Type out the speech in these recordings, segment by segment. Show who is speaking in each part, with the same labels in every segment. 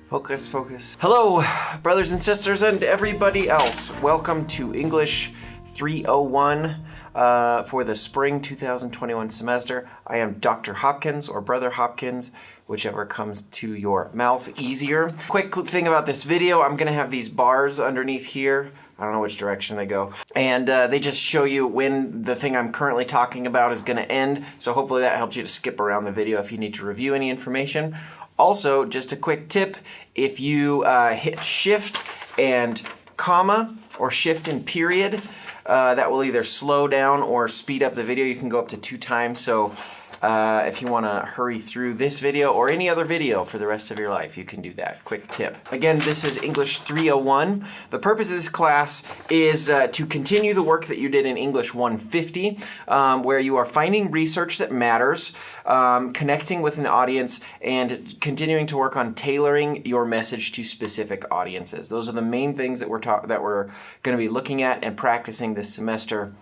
Speaker 1: Focus, focus. Hello, brothers and sisters and everybody else. Welcome to English 301 for the spring 2021 semester. I am Dr. Hopkins or Brother Hopkins, whichever comes to your mouth easier. Quick thing about this video, I'm gonna have these bars underneath here. I don't know which direction they go. And they just show you when the thing I'm currently talking about is gonna end. So hopefully that helps you to skip around the video if you need to review any information. Also, just a quick tip, if you hit shift and comma or shift and period, that will either slow down or speed up the video. You can go up to 2 times. So if you want to hurry through this video or any other video for the rest of your life, you can do that. Quick tip. Again, this is English 301. The purpose of this class is to continue the work that you did in English 150, where you are finding research that matters, connecting with an audience, and continuing to work on tailoring your message to specific audiences. Those are the main things that we're going to be looking at and practicing this semester.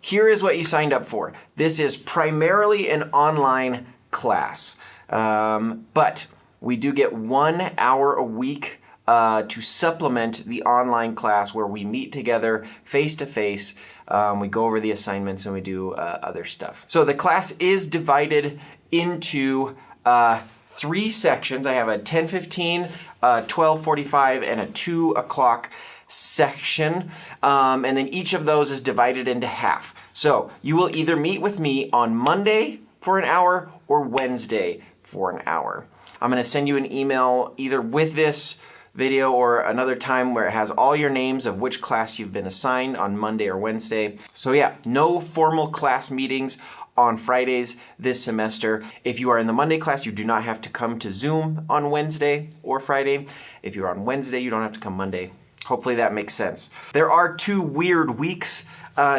Speaker 1: Here is what you signed up for. This is primarily an online class, but we do get 1 hour a week to supplement the online class where we meet together face to face. We go over the assignments and we do other stuff. So the class is divided into 3 sections. I have a 10:15, 12:45, and a 2 o'clock section, and then each of those is divided into half. So you will either meet with me on Monday for an hour or Wednesday for an hour. I'm going to send you an email either with this video or another time where it has all your names of which class you've been assigned on Monday or Wednesday. So yeah, no formal class meetings on Fridays this semester. If you are in the Monday class, you do not have to come to Zoom on Wednesday or Friday. If you're on Wednesday, you don't have to come Monday. Hopefully that makes sense. There are 2 weird weeks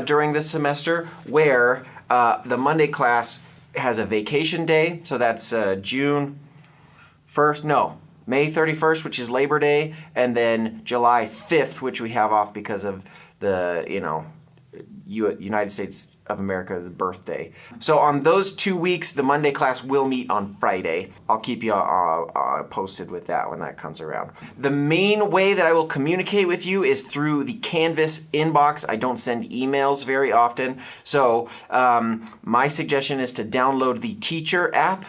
Speaker 1: during this semester where the Monday class has a vacation day. So that's June 1st, no, May 31st, which is Labor Day, and then July 5th, which we have off because of the, United States of America's birthday. So on those 2 weeks, the Monday class will meet on Friday. I'll keep you posted with that when that comes around. The main way that I will communicate with you is through the Canvas inbox. I don't send emails very often. So my suggestion is to download the Teacher app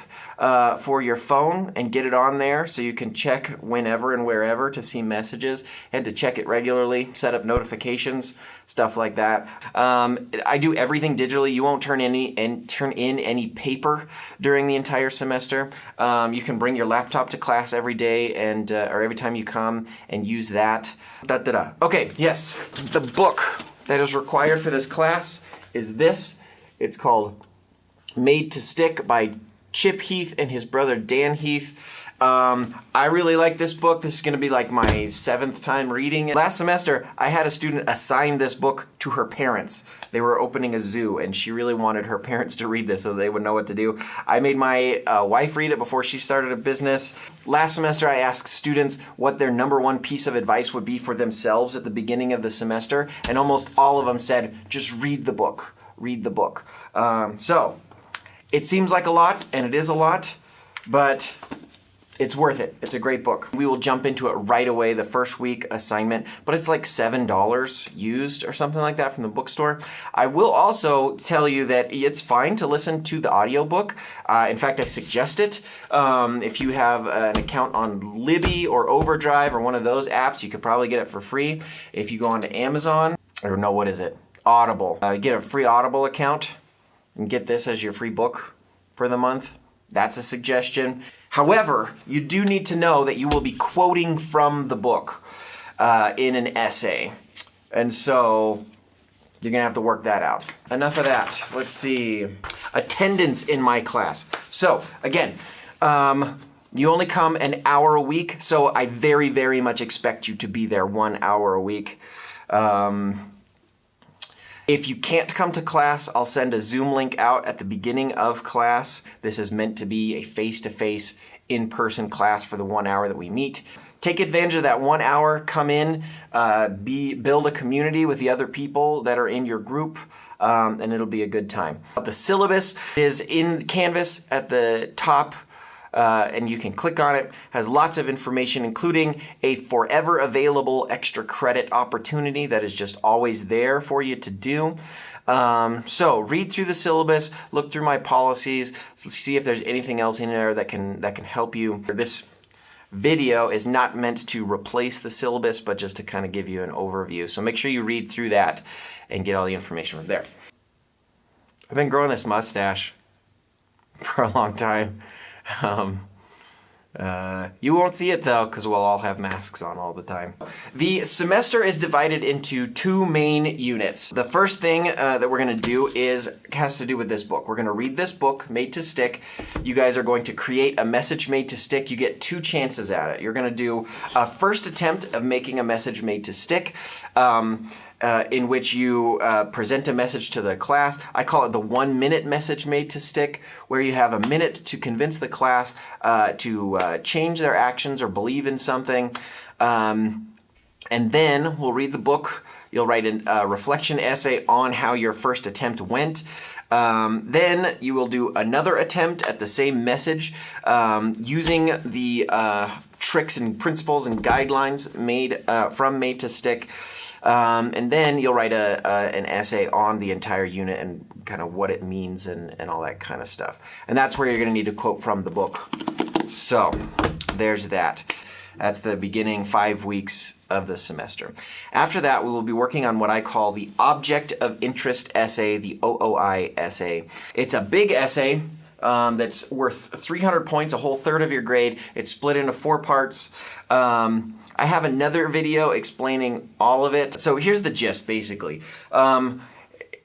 Speaker 1: for your phone and get it on there so you can check whenever and wherever to see messages and to check it regularly, set up notifications, stuff like that. I do everything digitally. You won't turn in any paper during the entire semester. You can bring your laptop to class every day and or every time you come and use that. Okay, yes, the book that is required for this class is this. It's called Made to Stick by Chip Heath and his brother Dan Heath. I really like this book. This is going to be like my 7th time reading it. Last semester, I had a student assign this book to her parents. They were opening a zoo, and she really wanted her parents to read this so they would know what to do. I made my wife read it before she started a business. Last semester, I asked students what their #1 piece of advice would be for themselves at the beginning of the semester, and almost all of them said, just read the book. Read the book. So, it seems like a lot, and it is a lot, but it's worth it. It's a great book. We will jump into it right away, the first week assignment, but it's like $7 used or something like that from the bookstore. I will also tell you that it's fine to listen to the audiobook. In fact, I suggest it. If you have an account on Libby or Overdrive or one of those apps, you could probably get it for free. If you go onto Amazon, or no, what is it? Audible. Get a free Audible account and get this as your free book for the month. That's a suggestion. However, you do need to know that you will be quoting from the book in an essay. And so you're going to have to work that out. Enough of that. Let's see. Attendance in my class. So, again, you only come an hour a week, so I very, very much expect you to be there 1 hour a week. If you can't come to class, I'll send a Zoom link out at the beginning of class. This is meant to be a face-to-face, in-person class for the 1 hour that we meet. Take advantage of that 1 hour, come in, build a community with the other people that are in your group, and it'll be a good time. The syllabus is in Canvas at the top and you can click on it. It has lots of information, including a forever available extra credit opportunity that is just always there for you to do. So read through the syllabus, look through my policies, see if there's anything else in there that can help you. This video is not meant to replace the syllabus, but just to kind of give you an overview. So make sure you read through that and get all the information from there. I've been growing this mustache for a long time. You won't see it though, because we'll all have masks on all the time. The semester is divided into two main units. The first thing that we're going to do has to do with this book. We're going to read this book, Made to Stick. You guys are going to create a message made to stick. You get 2 chances at it. You're going to do a first attempt of making a message made to stick. In which you present a message to the class. I call it the 1-minute message made to stick, where you have a minute to convince the class to change their actions or believe in something. And then we'll read the book. You'll write a reflection essay on how your first attempt went. Then you will do another attempt at the same message using the tricks and principles and guidelines made from Made to Stick. And then you'll write an essay on the entire unit and kind of what it means and all that kind of stuff. And that's where you're going to need to quote from the book. So there's that. That's the beginning 5 weeks of the semester. After that, we will be working on what I call the Object of Interest essay, the OOI essay. It's a big essay that's worth 300 points, a whole third of your grade. It's split into 4 parts. I have another video explaining all of it. So here's the gist, basically.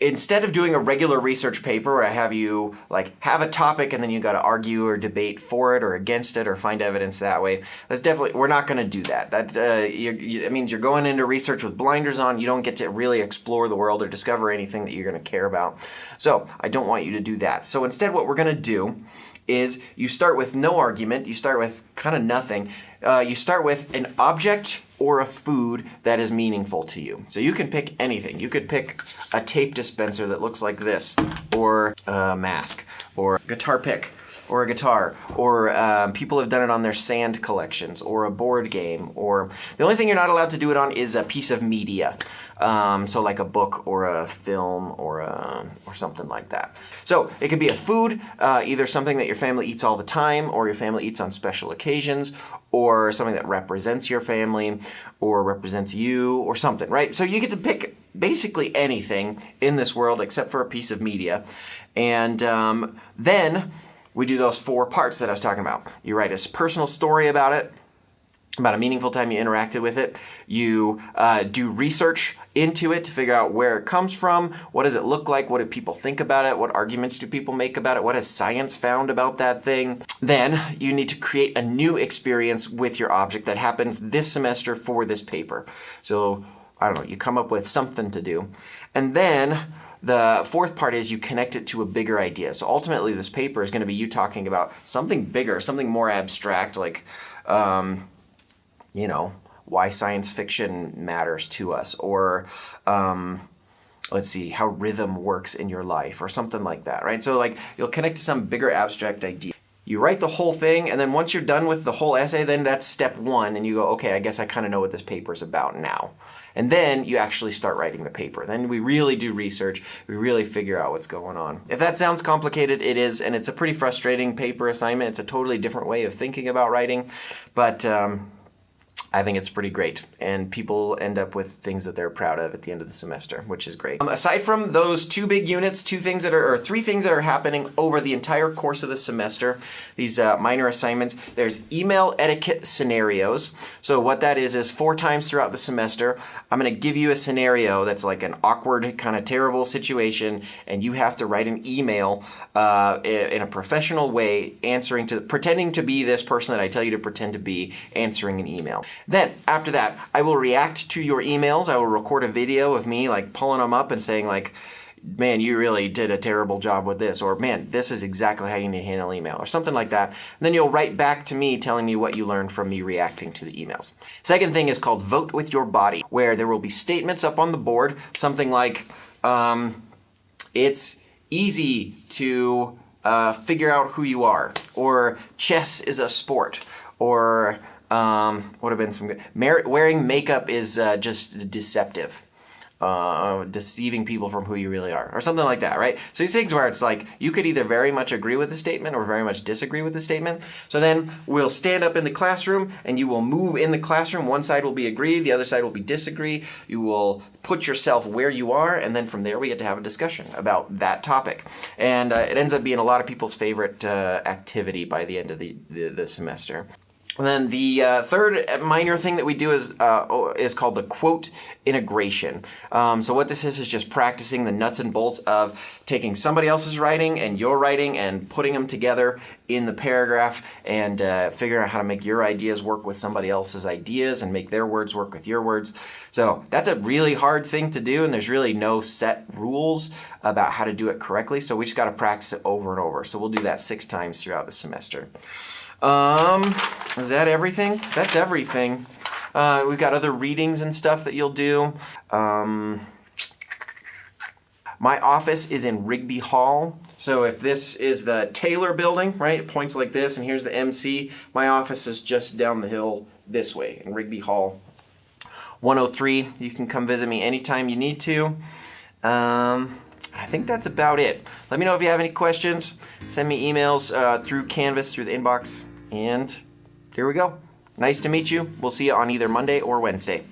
Speaker 1: Instead of doing a regular research paper where I have you have a topic and then you got to argue or debate for it or against it or find evidence that way, we're not going to do that. It means you're going into research with blinders on. You don't get to really explore the world or discover anything that you're going to care about. So I don't want you to do that. So instead, what we're going to do is you start with no argument. You start with kind of nothing. You start with an object or a food that is meaningful to you. So you can pick anything. You could pick a tape dispenser that looks like this, or a mask, or a guitar pick, or a guitar, or people have done it on their sand collections, or a board game, or the only thing you're not allowed to do it on is a piece of media. So like a book or a film or something like that. So it could be a food, either something that your family eats all the time or your family eats on special occasions, or something that represents your family or represents you or something, right? So you get to pick basically anything in this world except for a piece of media. And then we do those 4 parts that I was talking about. You write a personal story about it, about a meaningful time you interacted with it. You do research into it to figure out where it comes from, what does it look like, what do people think about it, what arguments do people make about it, what has science found about that thing. Then you need to create a new experience with your object that happens this semester for this paper. So, I don't know, you come up with something to do. And then the 4th part is you connect it to a bigger idea. So ultimately this paper is going to be you talking about something bigger, something more abstract, like why science fiction matters to us, or let's see, how rhythm works in your life, or something like that, right? So you'll connect to some bigger abstract idea. You write the whole thing, and then once you're done with the whole essay, then that's step 1, and you go, okay, I guess I kind of know what this paper is about now. And then you actually start writing the paper. Then we really do research. We really figure out what's going on. If that sounds complicated, it is, and it's a pretty frustrating paper assignment. It's a totally different way of thinking about writing, but I think it's pretty great, and people end up with things that they're proud of at the end of the semester, which is great. Aside from those 2 big units, 3 things that are happening over the entire course of the semester, these minor assignments, there's email etiquette scenarios. So what that is 4 times throughout the semester, I'm going to give you a scenario that's like an awkward, kind of terrible situation, and you have to write an email in a professional way, pretending to be this person that I tell you to pretend to be, answering an email. Then, after that, I will react to your emails. I will record a video of me pulling them up and saying man, you really did a terrible job with this, or man, this is exactly how you need to handle email, or something like that. And then you'll write back to me telling me what you learned from me reacting to the emails. Second thing is called Vote with Your Body, where there will be statements up on the board, something like, it's easy to figure out who you are, or chess is a sport, or what have been some good, wearing makeup is just deceptive. Deceiving people from who you really are, or something like that, right? So these things where it's like you could either very much agree with the statement or very much disagree with the statement. So then we'll stand up in the classroom and you will move in the classroom. One side will be agree, the other side will be disagree. You will put yourself where you are, and then from there we get to have a discussion about that topic. And it ends up being a lot of people's favorite activity by the end of the semester. And then the third minor thing that we do is called the quote integration. So what this is just practicing the nuts and bolts of taking somebody else's writing and your writing and putting them together in the paragraph and figuring out how to make your ideas work with somebody else's ideas and make their words work with your words. So that's a really hard thing to do, and there's really no set rules about how to do it correctly. So we just got to practice it over and over. So we'll do that 6 times throughout the semester. Is that everything? That's everything. We've got other readings and stuff that you'll do. My office is in Rigby Hall. So if this is the Taylor building, right, it points like this, and here's the MC. My office is just down the hill this way in Rigby Hall. 103. You can come visit me anytime you need to. I think that's about it. Let me know if you have any questions. Send me emails through Canvas, through the inbox. And here we go. Nice to meet you. We'll see you on either Monday or Wednesday.